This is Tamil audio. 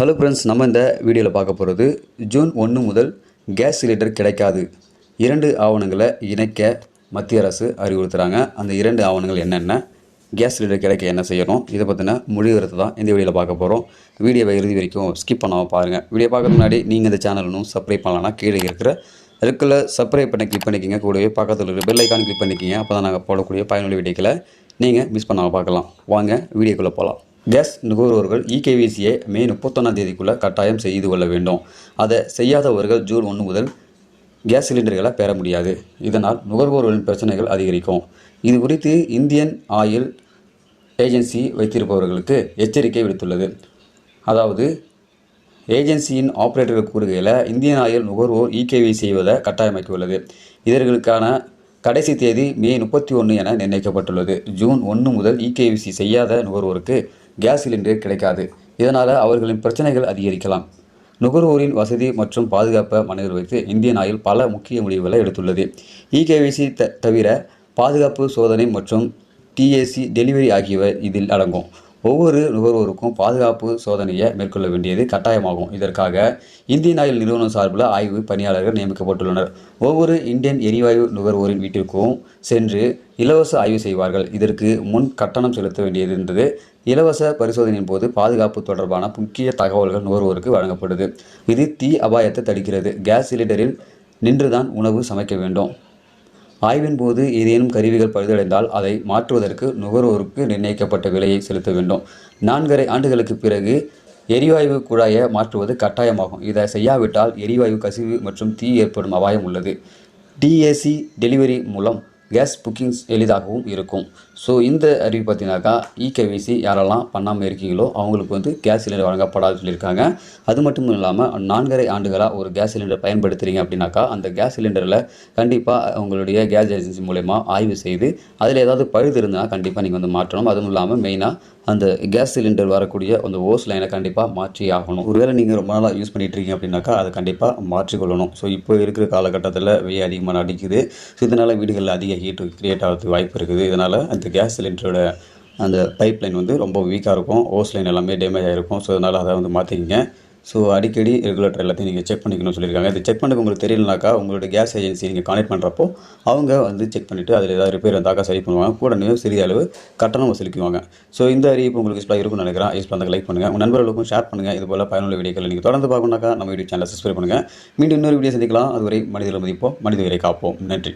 ஹலோ ஃப்ரெண்ட்ஸ், நம்ம இந்த வீடியோவில் பார்க்க போகிறது ஜூன் 1 முதல் கேஸ் சிலிண்டர் கிடைக்காது. 2 ஆவணங்களை இணைக்க மத்திய அரசு அறிவுறுத்துகிறாங்க. அந்த 2 ஆவணங்கள் என்னென்ன, கேஸ் சிலிண்டர் கிடைக்க என்ன செய்யணும், இதை பற்றின முடிவுறதை தான் இந்த வீடியோவில் பார்க்க போகிறோம். வீடியோவை இறுதி வரைக்கும் ஸ்கிப் பண்ணாமல் பாருங்கள். வீடியோ பார்க்குறது முன்னாடி நீங்கள் இந்த சேனல் இன்னும் சப்ஸ்கிரைப் பண்ணலாம்னா கீழே இருக்கிற அதுக்குள்ளே சப்ஸ்கிரைப் பண்ண கிளிக் பண்ணிக்கிங்க. கூடவே பக்கத்தில் இருக்கிற பெல் ஐக்கான் கிளிக் பண்ணிக்கிங்க. அப்போ தான் நாங்கள் போடக்கூடிய பயனுள்ள வீடியோக்களை நீங்கள் மிஸ் பண்ணாமல் பார்க்கலாம். வாங்க வீடியோக்குள்ளே போகலாம். கேஸ் நுகர்வோர்கள் இகேவிசியை மே 31ஆம் தேதிக்குள்ளே கட்டாயம் செய்து கொள்ள வேண்டும். அதை செய்யாதவர்கள் ஜூன் 1 முதல் கேஸ் சிலிண்டர்களை பெற முடியாது. இதனால் நுகர்வோர்களின் பிரச்சனைகள் அதிகரிக்கும். இது குறித்து இந்தியன் ஆயில் ஏஜென்சி வைத்திருப்பவர்களுக்கு எச்சரிக்கை விடுத்துள்ளது. அதாவது ஏஜென்சியின் ஆப்ரேட்டர்கள் கூறுகையில் இந்தியன் ஆயில் நுகர்வோர் இகேவிசி செய்வதை கட்டாயமாக்கியுள்ளது. இதற்கான கடைசி தேதி மே 31 என நிர்ணயிக்கப்பட்டுள்ளது. ஜூன் 1 முதல் இகேவிசி செய்யாத நுகர்வோருக்கு கேஸ் சிலிண்டர் கிடைக்காது. இதனால் அவர்களின் பிரச்சனைகள் அதிகரிக்கலாம். நுகர்வோரின் வசதி மற்றும் பாதுகாப்பை மனதில் வைத்து இந்தியன் ஆயில் பல முக்கிய முடிவுகளை எடுத்துள்ளது. இகேவிசி தவிர பாதுகாப்பு சோதனை மற்றும் டிஏசி டெலிவரி ஆகியவை இதில் அடங்கும். ஒவ்வொரு நுகர்வோருக்கும் பாதுகாப்பு சோதனையை மேற்கொள்ள வேண்டியது கட்டாயமாகும். இதற்காக இந்தியன் ஆயில் நிறுவனம் சார்பில் ஆய்வு பணியாளர்கள் நியமிக்கப்பட்டுள்ளனர். ஒவ்வொரு இந்தியன் எரிவாயு நுகர்வோரின் வீட்டிற்கும் சென்று இலவச ஆய்வு செய்வார்கள். இதற்கு முன் கட்டணம் செலுத்த வேண்டியது இருந்தது. இலவச பரிசோதனையின் போது பாதுகாப்பு தொடர்பான முக்கிய தகவல்கள் நுகர்வோருக்கு வழங்கப்படுது. இது தீ அபாயத்தை தடுக்கிறது. கேஸ் சிலிண்டரில் நின்றுதான் உணவு சமைக்க வேண்டும். ஆய்வின் போது ஏதேனும் கருவிகள் பழுதடைந்தால் அதை மாற்றுவதற்கு நுகர்வோருக்கு நிர்ணயிக்கப்பட்ட விலையை செலுத்த வேண்டும். 4.5 ஆண்டுகளுக்கு பிறகு எரிவாயு குழாயை மாற்றுவது கட்டாயமாகும். இதை செய்யாவிட்டால் எரிவாயு கசிவு மற்றும் தீ ஏற்படும் அபாயம் உள்ளது. டிஏசி டெலிவரி மூலம் கேஸ் புக்கிங்ஸ் எளிதாகவும் இருக்கும். ஸோ இந்த அறிவு பார்த்தீங்கன்னாக்கா இகேவிசி யாரெல்லாம் பண்ணாமல் இருக்கீங்களோ அவங்களுக்கு கேஸ் சிலிண்டர் வழங்கப்படாது சொல்லியிருக்காங்க. அது மட்டும் இல்லாமல் 4.5 ஆண்டுகளாக ஒரு கேஸ் சிலிண்டர் பயன்படுத்துகிறீங்க அப்படின்னாக்கா அந்த கேஸ் சிலிண்டரில் கண்டிப்பாக உங்களுடைய கேஸ் ஏஜென்சி மூலமா ஆய்வு செய்து அதில் ஏதாவது பழுது இருந்தால் கண்டிப்பாக நீங்கள் மாற்றணும். அதுவும் இல்லாமல் மெயினாக அந்த கேஸ் சிலிண்டர் வரக்கூடிய அந்த ஓஸ் லைனை கண்டிப்பாக மாற்றி ஆகணும். ஒருவேளை நீங்கள் ரொம்ப நாளாக யூஸ் பண்ணிகிட்டு இருக்கீங்க அப்படின்னாக்கா அதை கண்டிப்பாக மாற்றிக்கொள்ளணும். ஸோ இப்போ இருக்கிற காலகட்டத்தில் வெயில் அதிகமாக அடிக்குது. ஸோ இதனால் வீடுகளில் அதிக ஹீட் கிரியேட் ஆகிறதுக்கு வாய்ப்பு இருக்குது. இதனால் அந்த கேஸ் சிலிண்டரோட அந்த பைப் லைன் ரொம்ப வீக்காக இருக்கும். ஓஸ் லைன் எல்லாமே டேமேஜ் ஆகிருக்கும். ஸோ அதனால் அதை மாற்றிக்கிங்க. ஸோ அடிக்கடி ரெகுலேட்டர் எல்லாத்தையும் நீங்கள் செக் பண்ணிக்கணும்னு சொல்லியிருக்காங்க. இது செக் பண்ண உங்களுக்கு தெரியலனாக்கா உங்களுடைய கேஸ் ஏஜென்சி நீங்கள் கான்டெக்ட் பண்ணுறப்போ அவங்க செக் பண்ணிவிட்டு அதில் ஏதாவது ரிப்பேர் இருந்தாக்கா சரி பண்ணுவாங்க. கூட சிறிய அளவு கட்டணம் வசூலிக்குவாங்க. ஸோ இந்த அறிவிப்பு உங்களுக்கு யூஸ்ஃபுல்லாக இருக்கும்னு நினைக்கிறேன். யூஸ் பண்ண லைக் பண்ணுங்கள், உங்கள் நண்பர்களுக்கும் ஷேர் பண்ணுங்கள். இது போல் பயனுள்ள வீடியோக்களை நீங்கள் தொடர்ந்து பார்க்கணுன்னாக்கா நம்ம யூடியூப் சேனலை சப்ஸ்கிரைப் பண்ணுங்கள். மீண்டும் இன்னொரு வீடியோ சந்திக்கலாம். அதுவரை மனிதர்களை மதிப்போம், மனித உயிரை காப்போம். நன்றி.